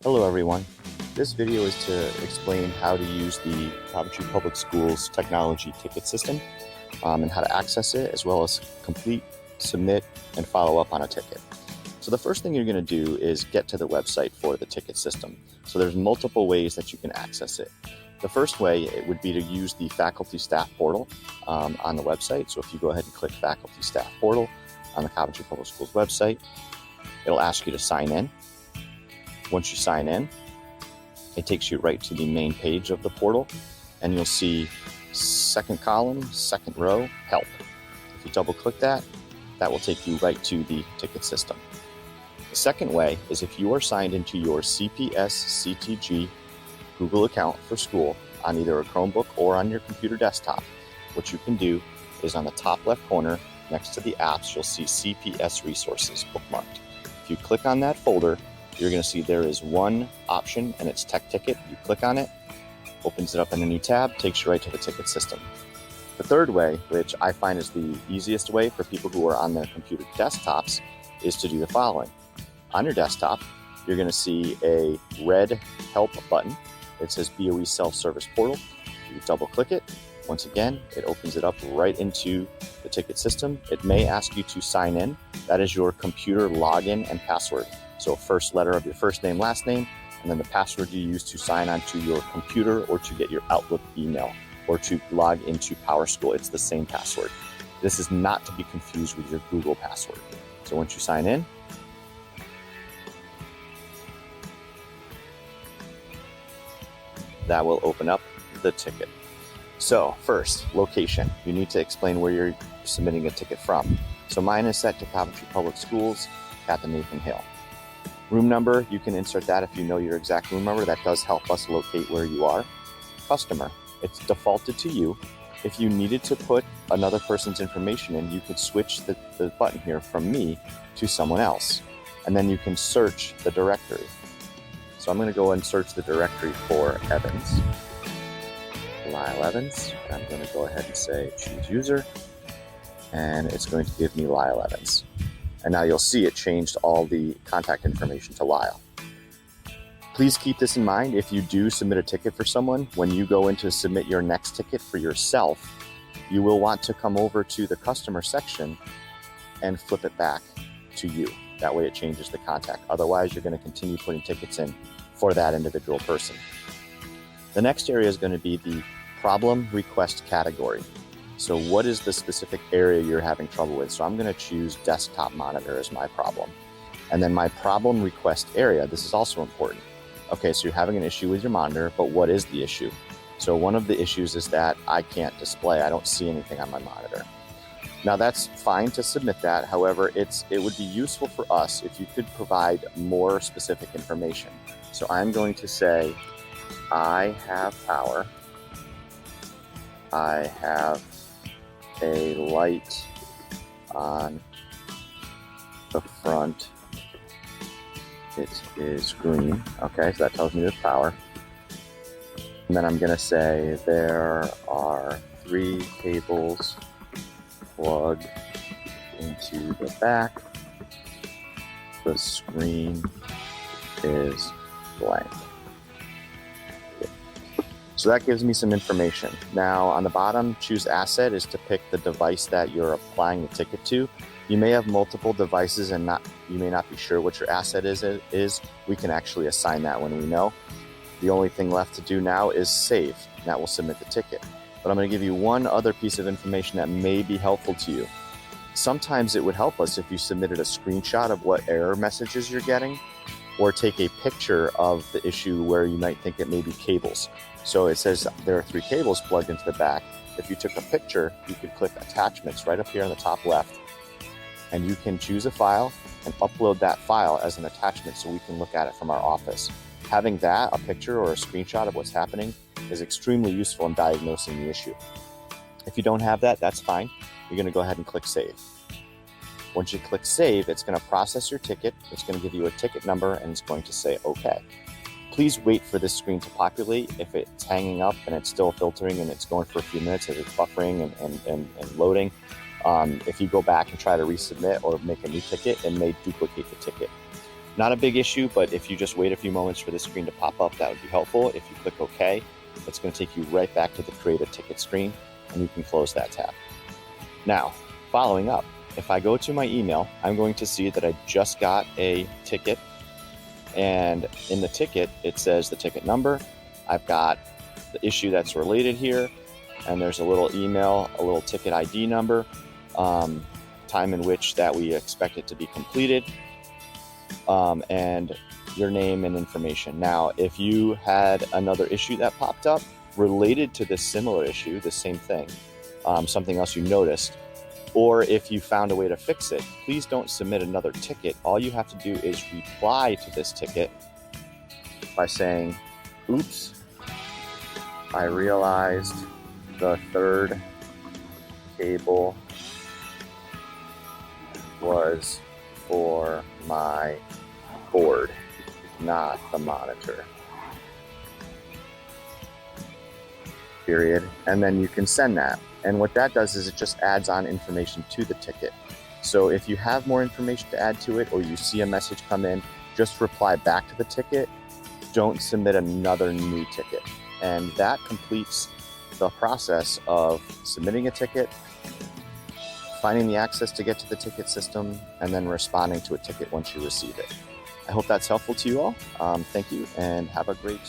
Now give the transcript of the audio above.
Hello everyone. This video is to explain how to use the Coventry Public Schools technology ticket system and how to access it, as well as complete, submit, and follow up on a ticket. So the first thing you're going to do is get to the website for the ticket system. So there's multiple ways that you can access it. The first way it would be to use the faculty staff portal on the website. So if you go ahead and click faculty staff portal on the Coventry Public Schools website, it'll ask you to sign in. Once you sign in, it takes you right to the main page of the portal, and you'll see second column, second row, help. If you double click that, that will take you right to the ticket system. The second way is if you are signed into your CPS CTG Google account for school on either a Chromebook or on your computer desktop, what you can do is on the top left corner next to the apps, you'll see CPS resources bookmarked. If you click on that folder, you're going to see there is one option, and it's TechTicket. You click on it, opens it up in a new tab, takes you right to the ticket system. The third way, which I find is the easiest way for people who are on their computer desktops, is to do the following. On your desktop, you're going to see a red help button. It says BOE Self-Service Portal. You double click it. Once again, it opens it up right into the ticket system. It may ask you to sign in. That is your computer login and password. So first letter of your first name, last name, and then the password you use to sign onto your computer or to get your Outlook email or to log into PowerSchool. It's the same password. This is not to be confused with your Google password. So once you sign in, that will open up the ticket. So first, location. You need to explain where you're submitting a ticket from. So mine is set to Coventry Public Schools at the Nathan Hill. Room number, you can insert that if you know your exact room number. That does help us locate where you are. Customer, it's defaulted to you. If you needed to put another person's information in, you could switch the button here from me to someone else. And then you can search the directory. So I'm going to go and search the directory for Evans. Lyle Evans. I'm going to go ahead and say choose user. And it's going to give me Lyle Evans. And now you'll see it changed all the contact information to Lyle. Please keep this in mind. If you do submit a ticket for someone, when you go in to submit your next ticket for yourself, you will want to come over to the customer section and flip it back to you. That way it changes the contact. Otherwise, you're going to continue putting tickets in for that individual person. The next area is going to be the problem request category. So what is the specific area you're having trouble with? So I'm going to choose desktop monitor as my problem. And then my problem request area, this is also important. Okay, so you're having an issue with your monitor, but what is the issue? So one of the issues is that I can't display. I don't see anything on my monitor. Now that's fine to submit that. However, it would be useful for us if you could provide more specific information. So I'm going to say, I have power. I have a light on the front. It is green. Okay, so that tells me there's power. And then I'm going to say there are 3 cables plugged into the back. The screen is blank. So that gives me some information. Now on the bottom, choose asset is to pick the device that you're applying the ticket to. You may have multiple devices and you may not be sure what your asset is. We can actually assign that when we know. The only thing left to do now is save. That will submit the ticket. But I'm going to give you one other piece of information that may be helpful to you. Sometimes it would help us if you submitted a screenshot of what error messages you're getting, or take a picture of the issue where you might think it may be cables. So it says there are 3 cables plugged into the back. If you took a picture, you could click attachments right up here on the top left, and you can choose a file and upload that file as an attachment so we can look at it from our office. Having that, a picture or a screenshot of what's happening, is extremely useful in diagnosing the issue. If you don't have that, that's fine. You're going to go ahead and click save. Once you click save, it's going to process your ticket. It's going to give you a ticket number, and it's going to say OK. Please wait for this screen to populate. If it's hanging up and it's still filtering and it's going for a few minutes as it's buffering and loading, if you go back and try to resubmit or make a new ticket, it may duplicate the ticket. Not a big issue, but if you just wait a few moments for the screen to pop up, that would be helpful. If you click OK, it's going to take you right back to the Create a Ticket screen, and you can close that tab. Now, following up, if I go to my email, I'm going to see that I just got a ticket, and in the ticket, it says the ticket number. I've got the issue that's related here, and there's a little email, a little ticket ID number, time in which that we expect it to be completed, and your name and information. Now, if you had another issue that popped up related to this similar issue, the same thing, something else you noticed, or if you found a way to fix it, please don't submit another ticket. All you have to do is reply to this ticket by saying, oops, I realized the third cable was for my board, not the monitor. Period. And then you can send that. And what that does is it just adds on information to the ticket. So if you have more information to add to it, or you see a message come in, just reply back to the ticket. Don't submit another new ticket. And that completes the process of submitting a ticket, finding the access to get to the ticket system, and then responding to a ticket once you receive it. I hope that's helpful to you all. Thank you, and have a great